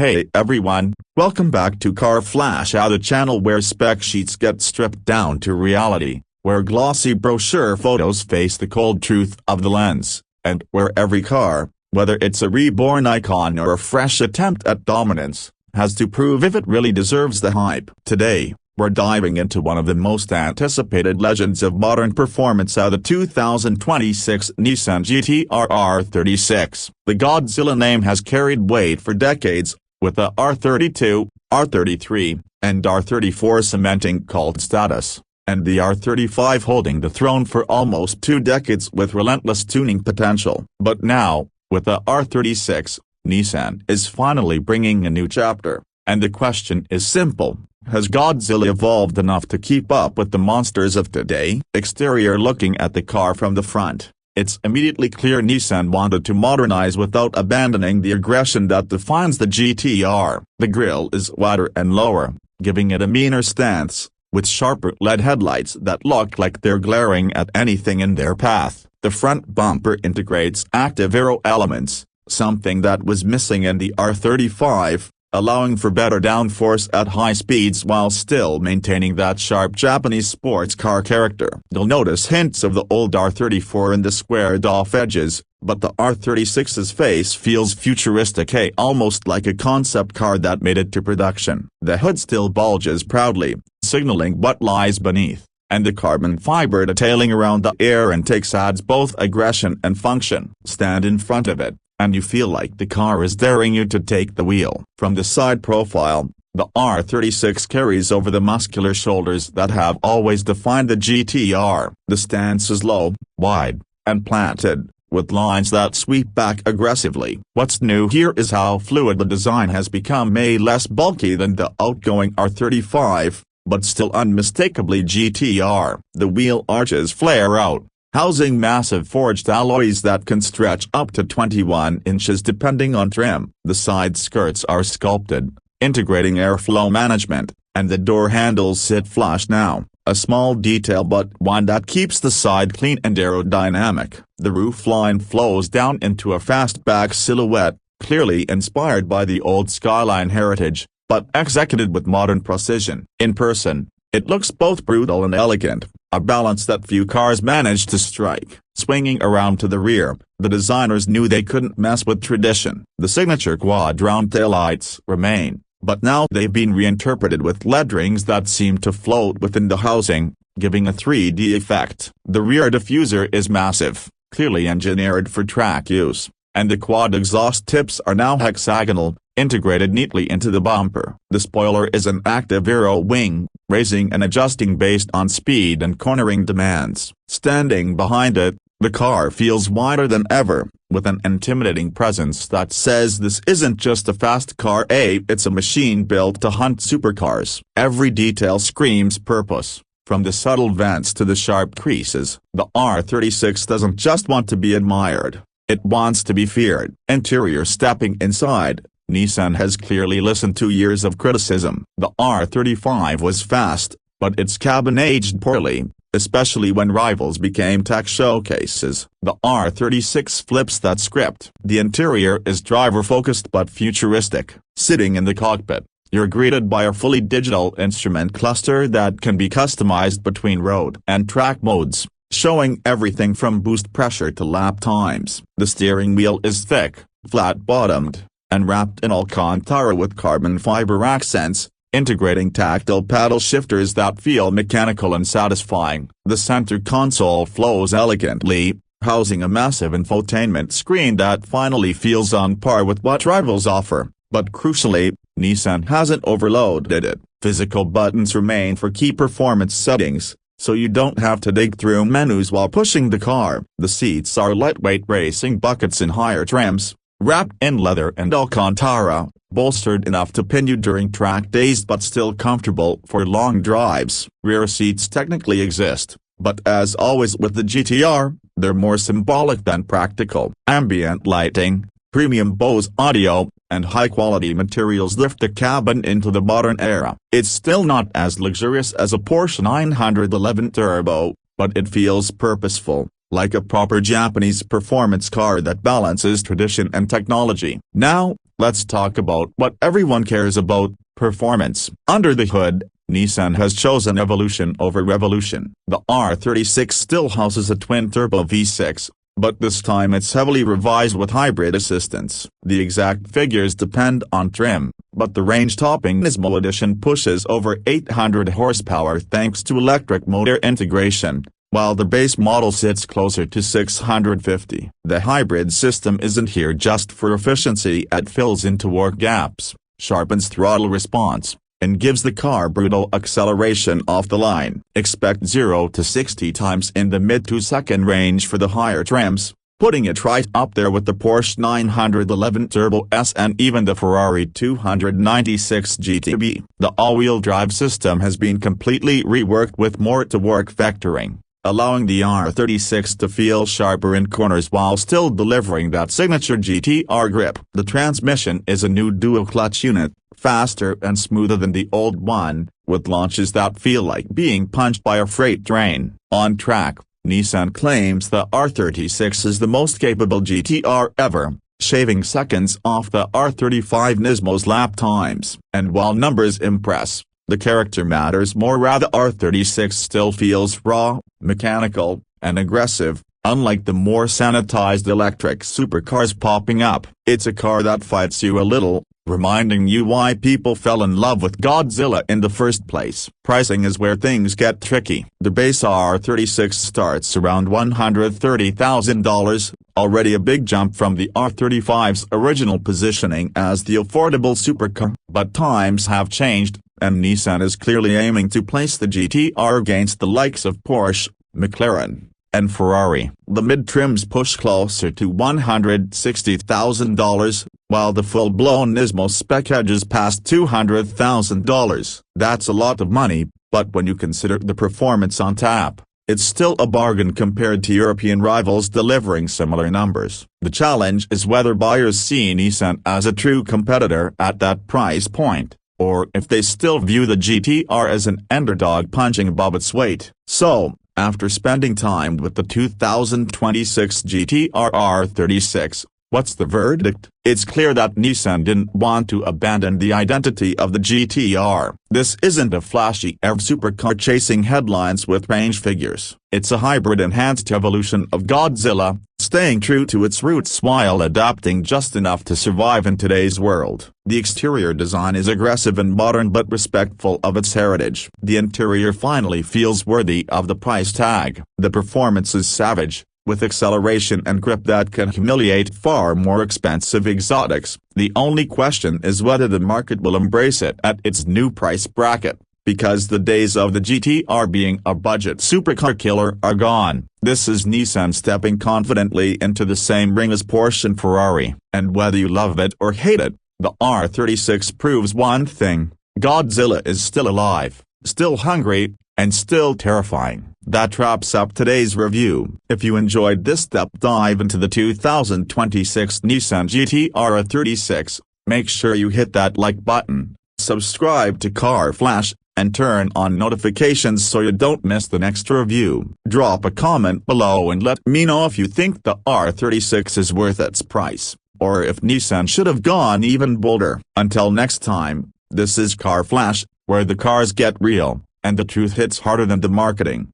Hey everyone, welcome back to Car Flash, the channel where spec sheets get stripped down to reality, where glossy brochure photos face the cold truth of the lens, and where every car, whether it's a reborn icon or a fresh attempt at dominance, has to prove if it really deserves the hype. Today, we're diving into one of the most anticipated legends of modern performance, the 2026 Nissan GT-R R36. The Godzilla name has carried weight for decades, with the R32, R33, and R34 cementing cult status, and the R35 holding the throne for almost 2 decades with relentless tuning potential. But now, with the R36, Nissan is finally bringing a new chapter, and the question is simple: has Godzilla evolved enough to keep up with the monsters of today? Exterior: looking at the car from the front, it's immediately clear Nissan wanted to modernize without abandoning the aggression that defines the GT-R. The grille is wider and lower, giving it a meaner stance, with sharper LED headlights that look like they're glaring at anything in their path. The front bumper integrates active aero elements, something that was missing in the R35, allowing for better downforce at high speeds while still maintaining that sharp Japanese sports car character. You'll notice hints of the old R34 in the squared-off edges, but the R36's face feels futuristic, almost like a concept car that made it to production. The hood still bulges proudly, signaling what lies beneath, and the carbon fiber detailing around the air intakes adds both aggression and function. Stand in front of it, and you feel like the car is daring you to take the wheel. From the side profile, the R36 carries over the muscular shoulders that have always defined the GT-R. The stance is low, wide, and planted, with lines that sweep back aggressively. What's new here is how fluid the design has become, less bulky than the outgoing R35, but still unmistakably GT-R. The wheel arches flare out, housing massive forged alloys that can stretch up to 21 inches depending on trim. The side skirts are sculpted, integrating airflow management, and the door handles sit flush now, a small detail but one that keeps the side clean and aerodynamic. The roofline flows down into a fastback silhouette, clearly inspired by the old Skyline heritage, but executed with modern precision. In person, it looks both brutal and elegant, a balance that few cars manage to strike. Swinging around to the rear, the designers knew they couldn't mess with tradition. The signature quad-round taillights remain, but now they've been reinterpreted with LED rings that seem to float within the housing, giving a 3D effect. The rear diffuser is massive, clearly engineered for track use, and the quad exhaust tips are now hexagonal, integrated neatly into the bumper. The spoiler is an active aero wing, raising and adjusting based on speed and cornering demands. Standing behind it, the car feels wider than ever, with an intimidating presence that says this isn't just a fast car, it's a machine built to hunt supercars. Every detail screams purpose, from the subtle vents to the sharp creases. The R36 doesn't just want to be admired, it wants to be feared. Interior: stepping inside, Nissan has clearly listened to years of criticism. The R35 was fast, but its cabin aged poorly, especially when rivals became tech showcases. The R36 flips that script. The interior is driver-focused but futuristic. Sitting in the cockpit, you're greeted by a fully digital instrument cluster that can be customized between road and track modes, showing everything from boost pressure to lap times. The steering wheel is thick, flat-bottomed, and wrapped in Alcantara with carbon fiber accents, integrating tactile paddle shifters that feel mechanical and satisfying. The center console flows elegantly, housing a massive infotainment screen that finally feels on par with what rivals offer, but crucially, Nissan hasn't overloaded it. Physical buttons remain for key performance settings, so you don't have to dig through menus while pushing the car. The seats are lightweight racing buckets in higher trims, wrapped in leather and Alcantara, bolstered enough to pin you during track days but still comfortable for long drives. Rear seats technically exist, but as always with the GT-R, they're more symbolic than practical. Ambient lighting, premium Bose audio, and high-quality materials lift the cabin into the modern era. It's still not as luxurious as a Porsche 911 Turbo, but it feels purposeful, like a proper Japanese performance car that balances tradition and technology. Now, let's talk about what everyone cares about: performance. Under the hood, Nissan has chosen evolution over revolution. The R36 still houses a twin-turbo V6, but this time it's heavily revised with hybrid assistance. The exact figures depend on trim, but the range-topping Nismo edition pushes over 800 horsepower thanks to electric motor integration, while the base model sits closer to 650. The hybrid system isn't here just for efficiency. It fills in torque gaps, sharpens throttle response, and gives the car brutal acceleration off the line. Expect 0 to 60 times in the mid 2-second range for the higher trims, putting it right up there with the Porsche 911 Turbo S and even the Ferrari 296 GT. The all-wheel drive system has been completely reworked with more torque vectoring, allowing the R36 to feel sharper in corners while still delivering that signature GT-R grip. The transmission is a new dual-clutch unit, faster and smoother than the old one, with launches that feel like being punched by a freight train. On track, Nissan claims the R36 is the most capable GT-R ever, shaving seconds off the R35 Nismo's lap times. And while numbers impress, the character matters more. The R36 still feels raw, mechanical, and aggressive. Unlike the more sanitized electric supercars popping up, it's a car that fights you a little, reminding you why people fell in love with Godzilla in the first place. Pricing is where things get tricky. The base R36 starts around $130,000, already a big jump from the R35's original positioning as the affordable supercar. But times have changed, and Nissan is clearly aiming to place the GT-R against the likes of Porsche, McLaren, and Ferrari. The mid-trims push closer to $160,000, while the full-blown Nismo spec edges past $200,000. That's a lot of money, but when you consider the performance on tap, it's still a bargain compared to European rivals delivering similar numbers. The challenge is whether buyers see Nissan as a true competitor at that price point, or if they still view the GT-R as an underdog punching above its weight. So, after spending time with the 2026 GT-R R36, what's the verdict? It's clear that Nissan didn't want to abandon the identity of the GT-R. This isn't a flashy EV supercar chasing headlines with range figures. It's a hybrid-enhanced evolution of Godzilla, staying true to its roots while adapting just enough to survive in today's world. The exterior design is aggressive and modern but respectful of its heritage. The interior finally feels worthy of the price tag. The performance is savage, with acceleration and grip that can humiliate far more expensive exotics. The only question is whether the market will embrace it at its new price bracket, because the days of the GT-R being a budget supercar killer are gone. This is Nissan stepping confidently into the same ring as Porsche and Ferrari. And whether you love it or hate it, the R36 proves one thing: Godzilla is still alive, still hungry, and still terrifying. That wraps up today's review. If you enjoyed this deep dive into the 2026 Nissan GT-R R36, make sure you hit that like button, subscribe to Car Flash, and turn on notifications so you don't miss the next review. Drop a comment below and let me know if you think the R36 is worth its price, or if Nissan should have gone even bolder. Until next time, this is Car Flash, where the cars get real, and the truth hits harder than the marketing.